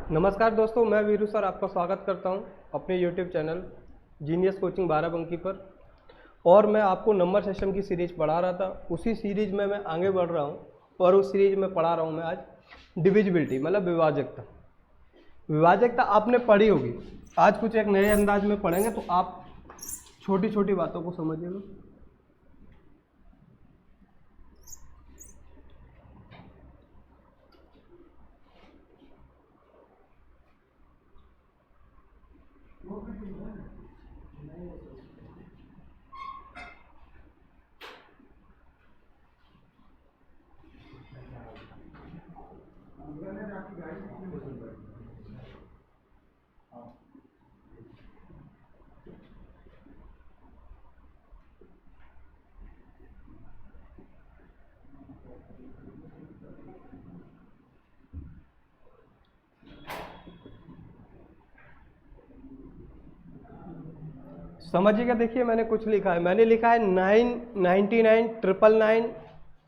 नमस्कार दोस्तों, मैं वीरू सर आपका स्वागत करता हूं अपने YouTube चैनल जीनियस कोचिंग 12 पर। और मैं आपको नंबर सिस्टम की सीरीज पढ़ा रहा था। उसी सीरीज में मैं आगे बढ़ रहा हूं और उस सीरीज में पढ़ा रहा हूं मैं आज डिविजिबिलिटी, मतलब विभाजकता। विभाजकता आपने पढ़ी होगी, आज कुछ एक नए अंदाज में पढ़ेंगे तो आप छोटी छोटी बातों को समझिएगा। समझिएगा, देखिए मैंने कुछ लिखा है। मैंने लिखा है 9, 99, 999,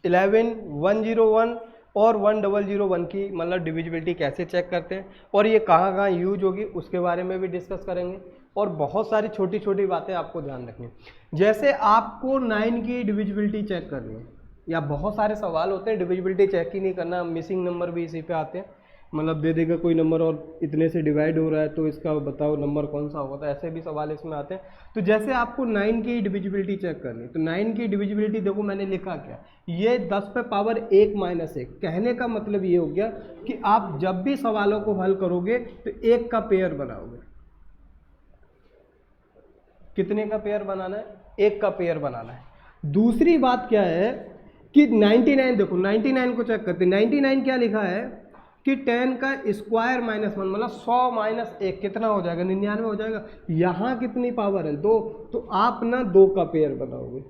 11, 101 और 1001 की मतलब डिविजिबिलिटी कैसे चेक करते हैं और ये कहाँ कहाँ यूज होगी उसके बारे में भी डिस्कस करेंगे। और बहुत सारी छोटी छोटी बातें आपको ध्यान रखनी है। जैसे आपको 9 की डिविजिबिलिटी चेक करनी है, या बहुत सारे सवाल होते हैं डिविजिबिलिटी चेक ही नहीं करना, मिसिंग नंबर भी इसी पे आते हैं। मतलब दे देगा कोई नंबर और इतने से डिवाइड हो रहा है तो इसका बताओ नंबर कौन सा होगा, तो ऐसे भी सवाल इसमें आते हैं। तो जैसे आपको 9 की डिविजिबिलिटी चेक करनी, तो 9 की डिविजिबिलिटी देखो मैंने लिखा क्या, ये 10 पे पावर 1 माइनस 1। कहने का मतलब ये हो गया कि आप जब भी सवालों को हल करोगे तो 1 का पेयर बनाओगे। कितने का पेयर बनाना है? 1 का पेयर बनाना है। दूसरी बात क्या है कि 99, देखो 99 को चेक करते हैं। 99 क्या लिखा है कि 10 का स्क्वायर माइनस 1, मतलब 100 माइनस 1 कितना हो जाएगा? 99 हो जाएगा। यहां कितनी पावर है? 2। तो आप ना 2 का पेयर बनाओगे।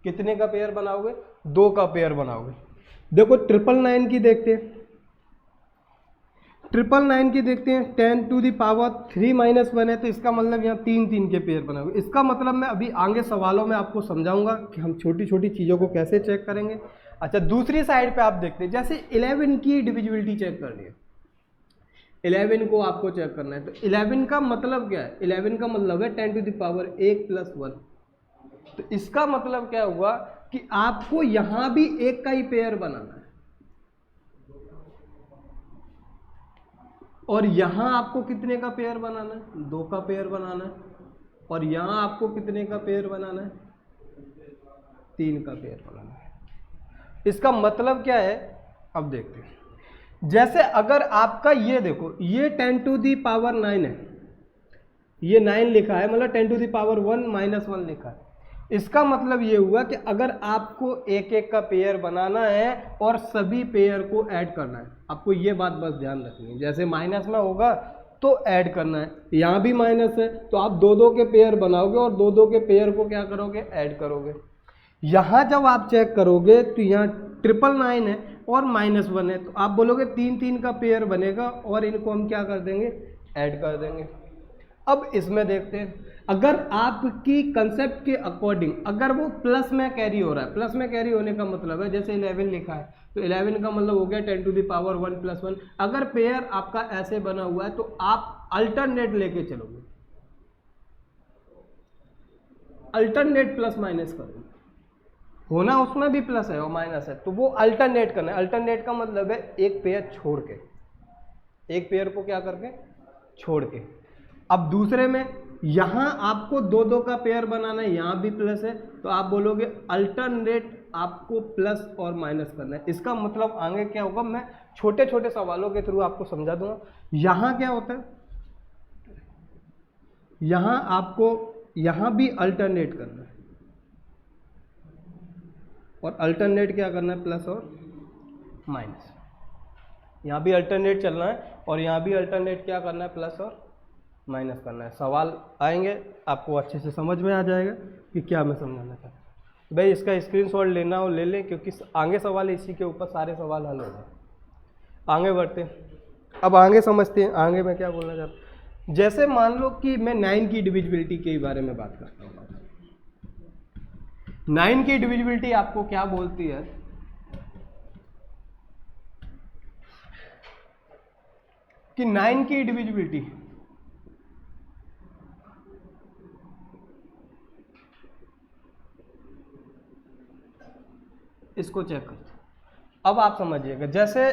कितने का पेयर बनाओगे? 2 का पेयर बनाओगे। देखो 999 की देखते हैं, 999 की देखते हैं। 10 टू दी पावर 3 माइनस 1 है, तो इसका मतलब यहाँ 3 के पेयर बनाओगे। इसका मतलब मैं अभी आगे सवालों में आपको समझाऊंगा कि हम छोटी छोटी चीज़ों को कैसे चेक करेंगे। अच्छा, दूसरी साइड पे आप देखते हैं, जैसे 11 की डिविजिबिलिटी चेक करनी है। 11 को आपको चेक करना है, तो 11 का मतलब क्या है? 11 का मतलब है 10 टू दी पावर 1 प्लस 1। तो इसका मतलब क्या हुआ कि आपको यहां भी 1 का ही पेयर बनाना है, और यहां आपको कितने का पेयर बनाना है? 2 का पेयर बनाना है। और यहां आपको कितने का पेयर बनाना है? 3 का पेयर बनाना है। इसका मतलब क्या है? अब देखते हैं। जैसे अगर आपका ये देखो, ये 10 टू दी पावर 9 है, ये 9 लिखा है, मतलब 10 टू दी पावर 1 माइनस 1 लिखा है। इसका मतलब ये हुआ कि अगर आपको एक एक का पेयर बनाना है और सभी पेयर को ऐड करना है, आपको ये बात बस ध्यान रखनी है। जैसे माइनस में होगा तो ऐड करना है, यहाँ भी माइनस है तो आप 2 के पेयर बनाओगे और 2 के पेयर को क्या करोगे? ऐड करोगे। यहाँ जब आप चेक करोगे तो यहाँ 999 है और माइनस 1 है, तो आप बोलोगे 3 का पेयर बनेगा और इनको हम क्या कर देंगे? ऐड कर देंगे। अब इसमें देखते हैं, अगर आपकी कंसेप्ट के अकॉर्डिंग अगर वो प्लस में कैरी हो रहा है, प्लस में कैरी होने का मतलब है जैसे 11 लिखा है तो 11 का मतलब हो गया 10 टू दी पावर 1 प्लस 1। अगर पेयर आपका ऐसे बना हुआ है तो आप अल्टरनेट लेके चलोगे, अल्टरनेट प्लस माइनस करोगे। होना उसमें भी प्लस है और माइनस है, तो वो अल्टरनेट करना है। अल्टरनेट का मतलब है एक पेयर छोड़ के, एक पेयर को क्या करके? छोड़ के। अब दूसरे में यहां आपको 2 का पेयर बनाना है, यहां भी प्लस है, तो आप बोलोगे अल्टरनेट आपको प्लस और माइनस करना है। इसका मतलब आगे क्या होगा मैं छोटे छोटे सवालों के थ्रू आपको समझा दूंगा। यहां क्या होता है, यहां आपको यहां भी अल्टरनेट करना है, और अल्टरनेट क्या करना है? प्लस और माइनस। यहाँ भी अल्टरनेट चलना है और यहाँ भी अल्टरनेट क्या करना है? प्लस और माइनस करना है। सवाल आएंगे आपको अच्छे से समझ में आ जाएगा कि क्या मैं समझाना चाहता हूँ। भाई इसका स्क्रीनशॉट लेना हो ले लें, क्योंकि आगे सवाल इसी के ऊपर सारे सवाल हल हो गए। आगे बढ़ते हैं, अब आगे समझते हैं आगे मैं क्या बोलना चाहता हूँ। जैसे मान लो कि मैं 9 की डिविजिबिलिटी के बारे में बात करता हूँ। 9 की डिविजिबिलिटी आपको क्या बोलती है? कि 9 की डिविजिबिलिटी, इसको चेक करते हैं। अब आप समझिएगा, जैसे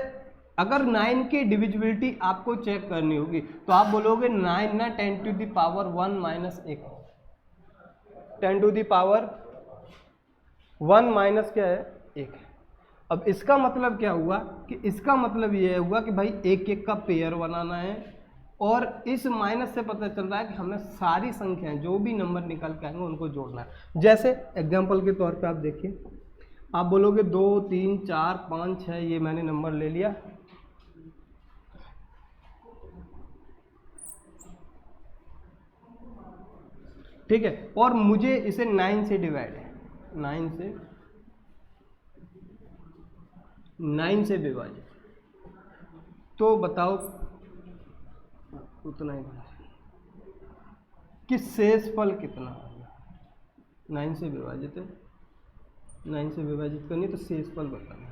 अगर 9 की डिविजिबिलिटी आपको चेक करनी होगी तो आप बोलोगे 9 ना 10 to the power 1 minus 1, 10 to the power 1 minus क्या है 1 है। अब इसका मतलब क्या हुआ कि इसका मतलब ये हुआ कि भाई एक एक का पेयर बनाना है, और इस माइनस से पता चल रहा है कि हमें सारी संख्याएं जो भी नंबर निकल के आएंगे उनको जोड़ना है। जैसे एग्जांपल के तौर पे आप देखिए, आप बोलोगे 2 3 4 5 6, ये मैंने नंबर ले लिया, ठीक है, और मुझे इसे 9 से डिवाइड है, 9 से विभाजित, तो बताओ उतना ही कि शेषफल कितना होगा। 9 से विभाजित है, 9 से विभाजित करनी तो शेषफल बताना।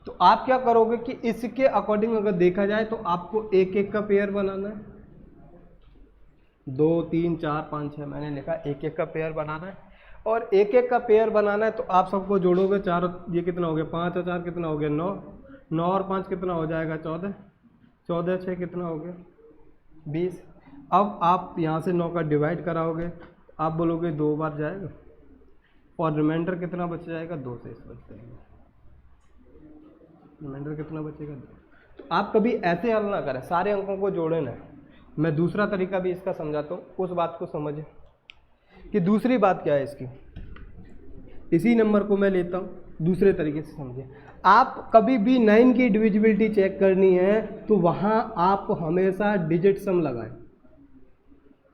तो आप क्या करोगे कि इसके अकॉर्डिंग अगर देखा जाए तो आपको एक एक का पेयर बनाना है, 2 3 4 5 6 मैंने लिखा, एक एक का पेयर बनाना है, और एक एक का पेयर बनाना है तो आप सबको जोड़ोगे, 4 ये कितना हो गया 5 और 4 कितना हो गया 9, 9 और 5 कितना हो जाएगा 14, 14 6 कितना हो गया 20। अब आप यहाँ से 9 का डिवाइड कराओगे, आप बोलोगे 2 बार जाएगा, और रिमाइंडर कितना बच जाएगा 2 से इस बच जाएगा, रिमाइंडर कितना बचेगा 2। तो आप कभी ऐसे हल ना करें, सारे अंकों को जोड़े ना। मैं दूसरा तरीका भी इसका समझाता हूँ, उस बात को समझें कि दूसरी बात क्या है इसकी। इसी नंबर को मैं लेता हूँ, दूसरे तरीके से समझें। आप कभी भी 9 की डिविजिबिलिटी चेक करनी है तो वहाँ आप हमेशा डिजिट सम लगाएं।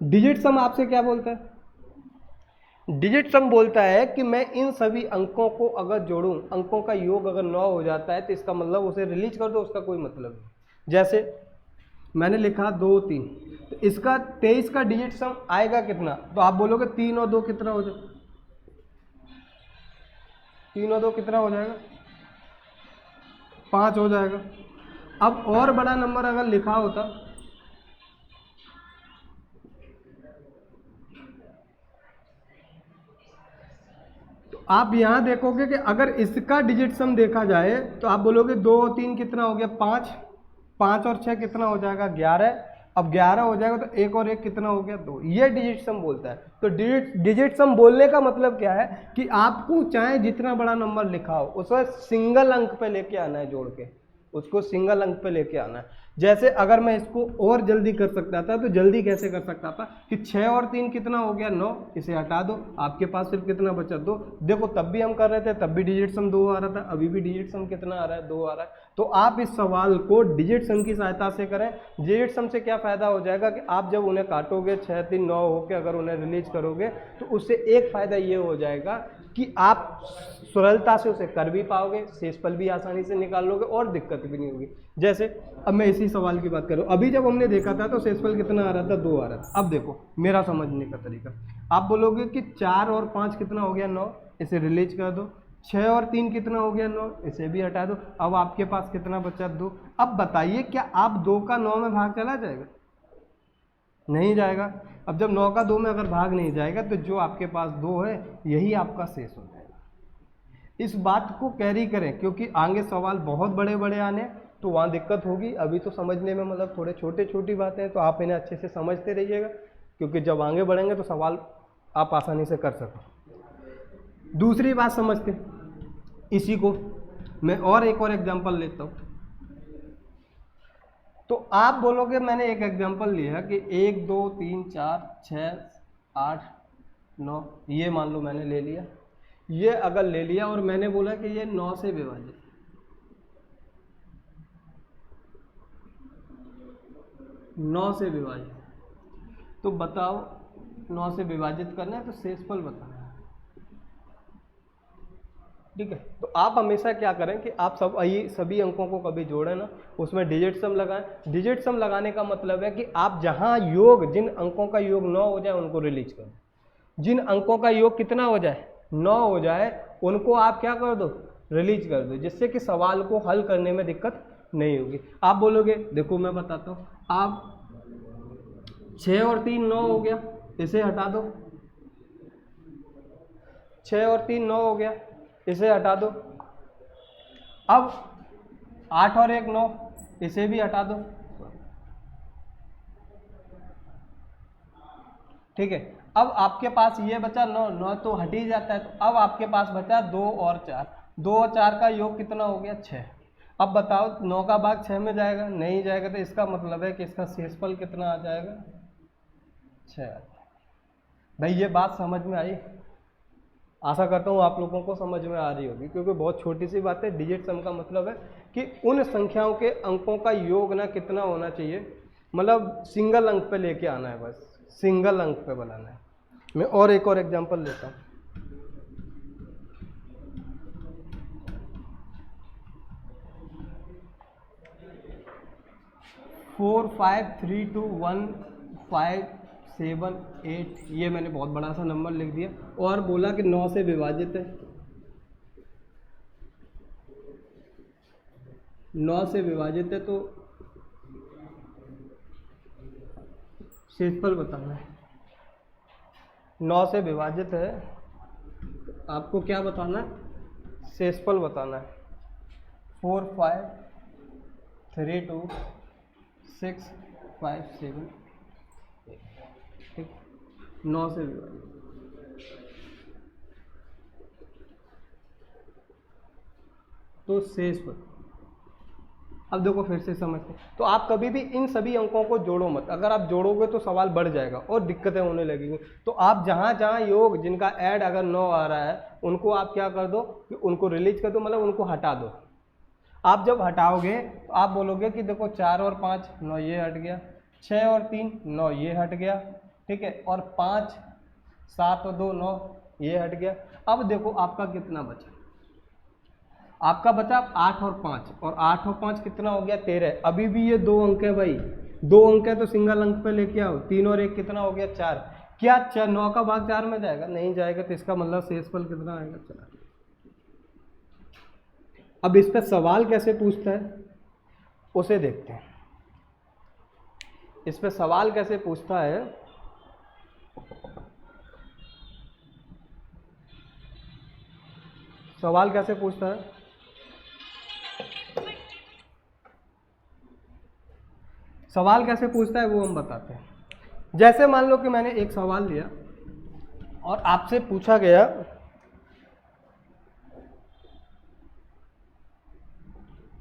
डिजिट सम आपसे क्या बोलता है? डिजिट सम बोलता है कि मैं इन सभी अंकों को अगर जोड़ूं, अंकों का योग अगर 9 हो जाता है तो इसका मतलब उसे रिलीज कर दो, उसका कोई मतलब नहीं। जैसे मैंने लिखा 2 3, तो इसका 23 का डिजिट सम आएगा कितना, तो आप बोलोगे 3 और 2 कितना हो जाएगा, 3 और 2 कितना हो जाएगा 5 हो जाएगा। अब और बड़ा नंबर अगर लिखा होता तो आप यहां देखोगे कि अगर इसका डिजिट सम देखा जाए तो आप बोलोगे 2 और 3 कितना हो गया 5, 5 और 6 कितना हो जाएगा 11। अब 11 हो जाएगा तो 1 और 1 कितना हो गया 2। ये डिजिट सम बोलता है। तो डिजिट सम बोलने का मतलब क्या है कि आपको चाहे जितना बड़ा नंबर लिखा हो उसे सिंगल अंक पे लेके आना है, जोड़ के उसको सिंगल अंक पे लेके आना है। जैसे अगर मैं इसको और जल्दी कर सकता था तो जल्दी कैसे कर सकता था कि 6 और 3 कितना हो गया 9, इसे हटा दो, आपके पास सिर्फ कितना बचा 2। देखो तब भी हम कर रहे थे, तब भी डिजिट सम 2 आ रहा था, अभी भी डिजिट सम कितना आ रहा है 2 आ रहा है। तो आप इस सवाल को डिजिट सम की सहायता से करें। डिजिट सम से क्या फायदा हो जाएगा कि आप जब उन्हें काटोगे 6 3 9 होकर अगर उन्हें रिलीज करोगे तो उससे एक फायदा ये हो जाएगा कि आप सरलता से उसे कर भी पाओगे, शेषफल भी आसानी से निकाल लोगे और दिक्कत भी नहीं होगी। जैसे अब मैं इसी सवाल की बात करूं, अभी जब हमने देखा था तो शेषफल कितना आ रहा था 2 आ रहा था। अब देखो मेरा समझने का तरीका, आप बोलोगे कि 4 और 5 कितना हो गया 9, इसे रिलीज कर दो। 6 और 3 कितना हो गया 9, इसे भी हटा दो। अब आपके पास कितना बचा 2। अब बताइए क्या आप 2 का 9 में भाग चला जाएगा? नहीं जाएगा। अब जब 9 का 2 में अगर भाग नहीं जाएगा तो जो आपके पास 2 है यही आपका शेष हो जाएगा। इस बात को कैरी करें क्योंकि आगे सवाल बहुत बड़े बड़े आने तो वहाँ दिक्कत होगी। अभी तो समझने में मतलब थोड़े छोटी बातें हैं तो आप इन्हें अच्छे से समझते रहिएगा, क्योंकि जब आगे बढ़ेंगे तो सवाल आप आसानी से कर सको। दूसरी बात समझते इसी को मैं और एक और एग्जांपल लेता हूँ। तो आप बोलोगे मैंने एक एग्जांपल लिया कि 1 2 3 4 6 8 9, ये मान लो मैंने ले लिया। ये अगर ले लिया और मैंने बोला कि ये 9 से विभाजित, 9 से विभाजित, तो बताओ 9 से विभाजित करना है तो शेषफल बताना है। ठीक है, तो आप हमेशा क्या करें कि आप सभी अंकों को कभी जोड़ें ना, उसमें डिजिट सम लगाएं। डिजिट सम लगाने का मतलब है कि आप जहां योग, जिन अंकों का योग 9 हो जाए उनको रिलीज कर दो। जिन अंकों का योग कितना हो जाए 9 हो जाए उनको आप क्या कर दो, रिलीज कर दो, जिससे कि सवाल को हल करने में दिक्कत नहीं होगी। आप बोलोगे देखो मैं बताता हूँ, आप 6 और 3 9 हो गया, इसे हटा दो। 6 और 3 9 हो गया, इसे हटा दो। अब 8 और 1 9, इसे भी हटा दो। ठीक है, अब आपके पास ये बचा 9, 9 तो हट ही जाता है, तो अब आपके पास बचा 2 और 4, 2 और 4 का योग कितना हो गया 6। अब बताओ 9 का भाग 6 में जाएगा, नहीं जाएगा, तो इसका मतलब है कि इसका शेषफल कितना आ जाएगा 6। भाई ये बात समझ में आई? आशा करता हूँ आप लोगों को समझ में आ रही होगी, क्योंकि बहुत छोटी सी बात है। डिजिट सम का मतलब है कि उन संख्याओं के अंकों का योग ना कितना होना चाहिए, मतलब सिंगल अंक पे लेके आना है, बस सिंगल अंक पे बनाना है। मैं और एक और एग्जांपल लेता हूँ। 4 5 3 2 1 5 7 8, ये मैंने बहुत बड़ा सा नंबर लिख दिया और बोला कि 9 से विभाजित है। 9 से विभाजित है तो शेषफल बताना है। 9 से विभाजित है, आपको क्या बताना है, शेषफल बताना है। 4 5 3 2 6 5 7, ठीक, 9 से विभाजित। तो शेषफल, अब देखो फिर से समझते, तो आप कभी भी इन सभी अंकों को जोड़ो मत। अगर आप जोड़ोगे तो सवाल बढ़ जाएगा और दिक्कतें होने लगेंगी। तो आप जहाँ जहाँ योग जिनका ऐड अगर 9 आ रहा है, उनको आप क्या कर दो कि उनको रिलीज कर दो, मतलब उनको हटा दो। आप जब हटाओगे तो आप बोलोगे कि देखो 4 और 5 9, ये हट गया, 6 और 3 9, ये हट गया, ठीक है, और 5 7 और 2 9, ये हट गया। अब देखो आपका कितना बचा, आपका बचा 8 और 5, और 8 और 5 कितना हो गया 13। अभी भी ये 2 अंक है भाई, 2 अंक है तो सिंगल अंक पे लेके आओ। 3 और 1 कितना हो गया 4। क्या 9 का भाग 4 में जाएगा? नहीं जाएगा, तो इसका मतलब शेषफल कितना आएगा 4। अब इस पर सवाल कैसे पूछता है उसे देखते हैं। इस पर सवाल कैसे पूछता है, सवाल कैसे पूछता है, सवाल कैसे पूछता है वो हम बताते हैं। जैसे मान लो कि मैंने एक सवाल लिया और आपसे पूछा गया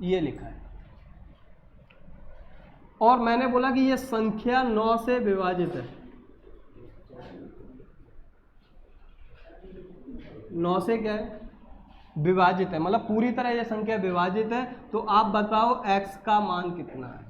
ये लिखा है, और मैंने बोला कि ये संख्या 9 से विभाजित है। 9 से क्या है, विभाजित है, मतलब पूरी तरह ये संख्या विभाजित है। तो आप बताओ x का मान कितना है।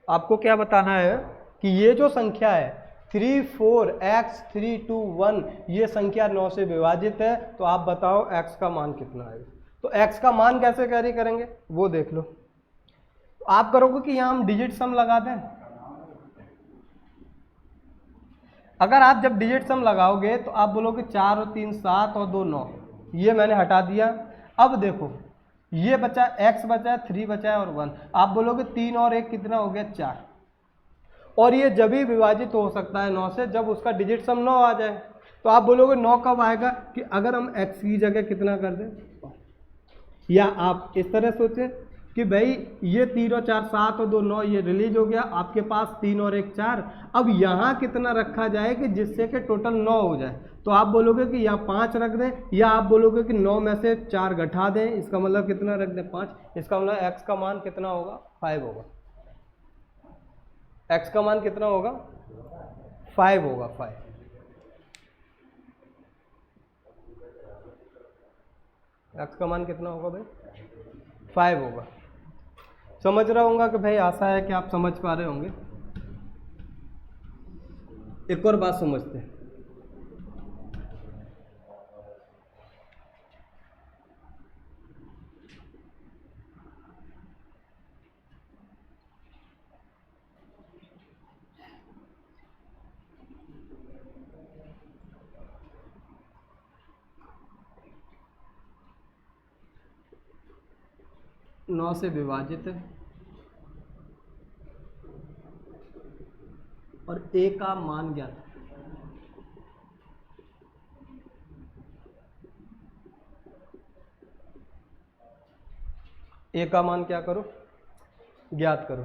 आपको क्या बताना है कि ये जो संख्या है 3 4 x 3 2 1, ये संख्या 9 से विभाजित है। तो आप बताओ x का मान कितना है। तो x का मान कैसे कैरी करेंगे वो देख लो। तो आप करोगे कि यहाँ हम डिजिट सम लगा दें। अगर आप जब डिजिट सम लगाओगे तो आप बोलोगे 4 और 3 7 और 2 9, ये मैंने हटा दिया। अब देखो ये बचा x बचा है, 3 बचा है और 1। आप बोलोगे 3 और 1 कितना हो गया 4। और ये जब ही विभाजित हो सकता है 9 से जब उसका डिजिट सम 9 आ जाए। तो आप बोलोगे 9 कब आएगा कि अगर हम x की जगह कितना कर दें, या आप इस तरह सोचें कि भाई ये 3 और 4 7 और 2 9, ये रिलीज हो गया, आपके पास 3 और 1 4। अब यहाँ कितना रखा जाए कि जिससे कि टोटल 9 हो जाए। तो आप बोलोगे कि यहाँ 5 रख दें, या आप बोलोगे कि 9 में से 4 घटा दें, इसका मतलब कितना रख दें 5। इसका मतलब x का मान कितना होगा 5 होगा। x का मान कितना होगा 5 होगा, 5। x का मान कितना होगा भाई 5 होगा। समझ रहा होगा कि भाई, आशा है कि आप समझ पा रहे होंगे। एक और बात समझते हैं। 9 से विभाजित और a का मान ज्ञात। a का मान क्या करो, ज्ञात करो।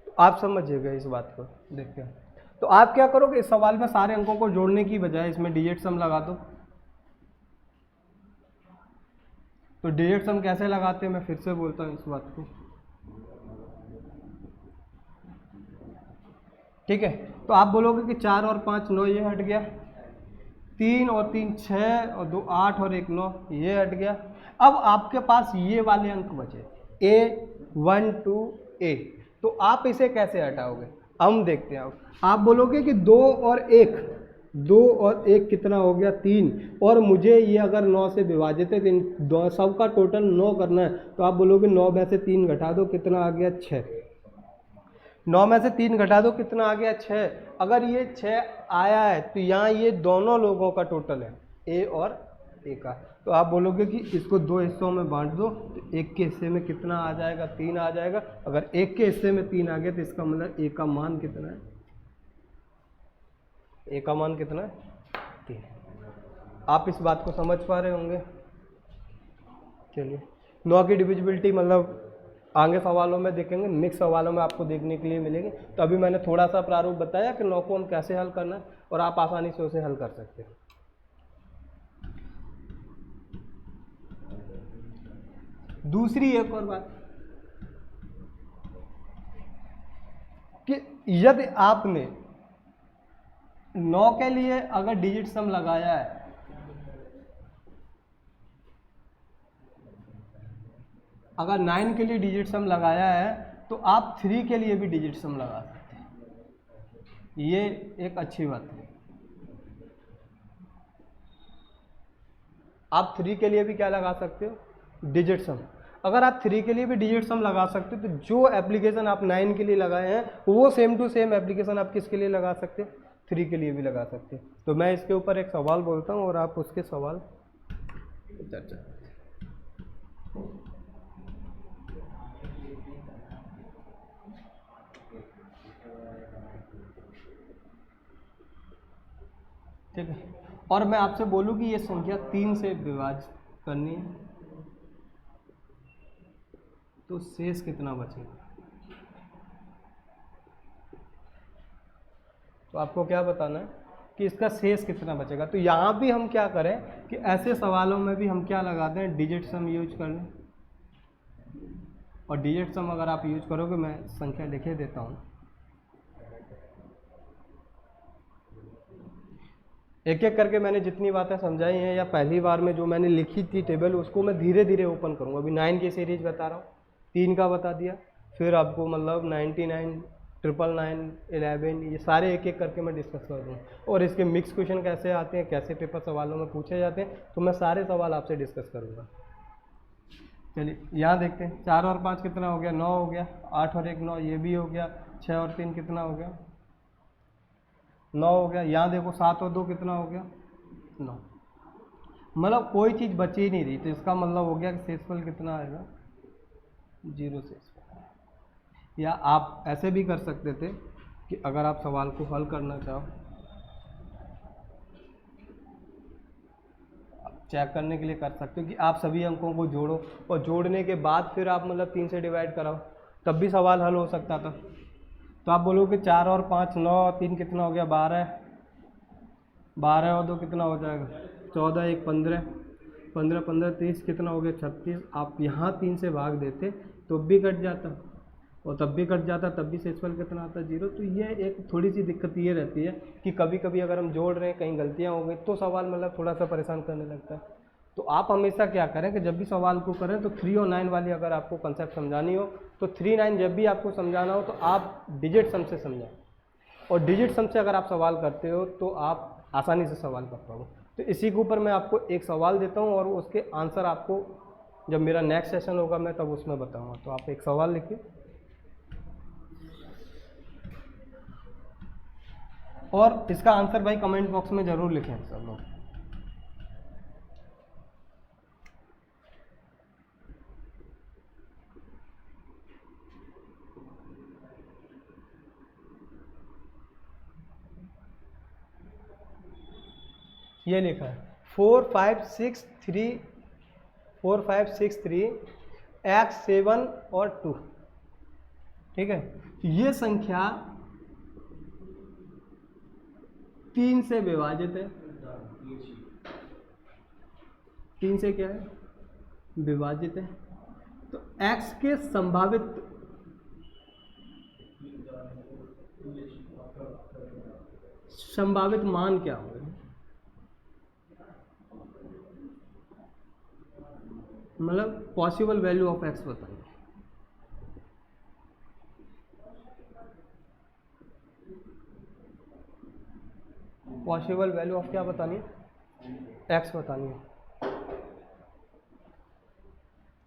तो आप समझिएगा इस बात को। देखते हैं, तो आप क्या करोगे, इस सवाल में सारे अंकों को जोड़ने की बजाय इसमें डिजिट सम लगा दो। तो डिजिट सम कैसे लगाते हैं, मैं फिर से बोलता हूँ इस बात को। ठीक है, तो आप बोलोगे कि 4 और 5 9, ये हट गया। 3 और 3 6 और 2 8 और 1 9, ये हट गया। अब आपके पास ये वाले अंक बचे A1 2 A। तो आप इसे कैसे हटाओगे, हम देखते हैं। आप बोलोगे कि 2 और 1 कितना हो गया, 3। और मुझे ये अगर 9 से विभाजित है, इन सबका टोटल 9 करना है। तो आप बोलोगे 9 में से 3 घटा दो, कितना आ गया 6। 9 में से 3 घटा दो, कितना आ गया 6। अगर ये 6 आया है तो यहाँ ये दोनों लोगों का टोटल है, A और A का। तो आप बोलोगे कि इसको 2 हिस्सों में बांट दो, तो एक के हिस्से में कितना आ जाएगा, 3 आ जाएगा। अगर एक के हिस्से में 3 आ गया तो इसका मतलब A का मान कितना है, A का मान कितना है, 3। आप इस बात को समझ पा रहे होंगे। चलिए, 9 की डिविजिबिलिटी मतलब आगे सवालों में देखेंगे, नेक्स्ट सवालों में आपको देखने के लिए मिलेंगे। तो अभी मैंने थोड़ा सा प्रारूप बताया कि 9 को हम कैसे हल करना है, और आप आसानी से उसे हल कर सकते हैं। दूसरी एक और बात कि यदि आपने 9 के लिए अगर डिजिट सम लगाया है, अगर 9 के लिए डिजिट सम लगाया है, तो आप 3 के लिए भी डिजिट सम लगा सकते हैं। ये एक अच्छी बात है। आप 3 के लिए भी क्या लगा सकते हो, डिजिट सम। अगर आप 3 के लिए भी डिजिट सम लगा सकते हो, तो जो एप्लीकेशन आप 9 के लिए लगाए हैं, वो सेम टू सेम एप्लीकेशन आप किसके लिए लगा सकते हो, 3 के लिए भी लगा सकते हैं। तो मैं इसके ऊपर एक सवाल बोलता हूँ और आप उसके सवाल चर्चा करते हैं। ठीक है, और मैं आपसे बोलूँ कि ये संख्या 3 से विभाजित करनी है, तो शेष कितना बचेगा। तो आपको क्या बताना है कि इसका शेष कितना बचेगा। तो यहाँ भी हम क्या करें कि ऐसे सवालों में भी हम क्या लगाते हैं, डिजिट सम यूज कर लें। और डिजिट सम अगर आप यूज करोगे, मैं संख्या लिखे देता हूँ। एक एक करके मैंने जितनी बातें समझाई हैं, या पहली बार में जो मैंने लिखी थी टेबल, उसको मैं धीरे धीरे ओपन करूँगा। अभी 9 की सीरीज बता रहा हूँ, 3 का बता दिया, फिर आपको मतलब 99, 999, 11, ये सारे एक एक करके मैं डिस्कस कर दूँ। और इसके मिक्स क्वेश्चन कैसे आते हैं, कैसे पेपर सवालों में पूछे जाते हैं, तो मैं सारे सवाल आपसे डिस्कस करूँगा। चलिए यहाँ देखते हैं, 4 और 5 कितना हो गया, 9 हो गया। 8 और 1 9, ये भी हो गया। 6 और 3 कितना हो गया, 9 हो गया। यहाँ देखो 7 और 2 कितना हो गया, 9। मतलब कोई चीज़ बची ही नहीं रही, तो इसका मतलब हो गया कि शेषफल कितना आएगा, 0 शेषफल। या आप ऐसे भी कर सकते थे कि अगर आप सवाल को हल करना चाहो, चेक करने के लिए कर सकते हो कि आप सभी अंकों को जोड़ो, और जोड़ने के बाद फिर आप मतलब 3 से डिवाइड कराओ, तब भी सवाल हल हो सकता था। तो आप बोलोगे 4 और 5 9 और 3 कितना हो गया, 12। 12 और 2 कितना हो जाएगा, 14, 1 15, 15 15 30 कितना हो गया, 36। आप यहाँ 3 से भाग देते तो भी कट जाता, और तब भी कट जाता, तब भी शेषफल कितना आता, 0। तो ये एक थोड़ी सी दिक्कत ये रहती है कि कभी कभी अगर हम जोड़ रहे हैं, कहीं गलतियाँ हो गई, तो सवाल मतलब थोड़ा सा परेशान करने लगता है। तो आप हमेशा क्या करें कि जब भी सवाल को करें, तो 3 और 9 वाली अगर आपको कंसेप्ट समझानी हो, तो 3 9 जब भी आपको समझाना हो, तो आप डिजिट सम से समझाएं। और डिजिट सम से अगर आप सवाल करते हो, तो आप आसानी से सवाल कर पाओगे। तो इसी के ऊपर मैं आपको एक सवाल देता हूँ, और उसके आंसर आपको जब मेरा नेक्स्ट सेशन होगा, मैं तब उसमें बताऊँगा। तो आप एक सवाल लिखिए, और इसका आंसर भाई कमेंट बॉक्स में ज़रूर लिखें सब लोग। ये लिखा है 4563 x 7 और 2, ठीक है। ये संख्या 3 से विभाजित है, 3 से क्या है विभाजित है। तो x के संभावित मान क्या होंगे, मतलब पॉसिबल वैल्यू ऑफ x बताइए। पॉसिबल वैल्यू ऑफ क्या बतानी है, x बतानी है।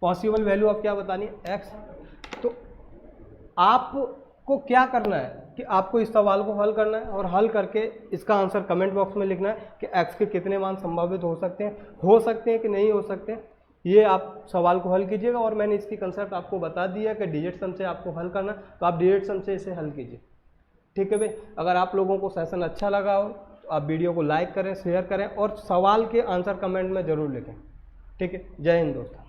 पॉसिबल वैल्यू ऑफ क्या बतानी है, x। तो आपको क्या करना है कि आपको इस सवाल को हल करना है और हल करके इसका आंसर कमेंट बॉक्स में लिखना है कि x के कितने मान संभावित हो सकते हैं कि नहीं हो सकते। ये आप सवाल को हल कीजिएगा और मैंने इसकी कंसेप्ट आपको बता दिया कि डिजिट सम से आपको हल करना, तो आप डिजिट सम से इसे हल कीजिए, ठीक है भाई। अगर आप लोगों को सेशन अच्छा लगा हो तो आप वीडियो को लाइक करें, शेयर करें और सवाल के आंसर कमेंट में ज़रूर लिखें, ठीक है। जय हिंद दोस्तों।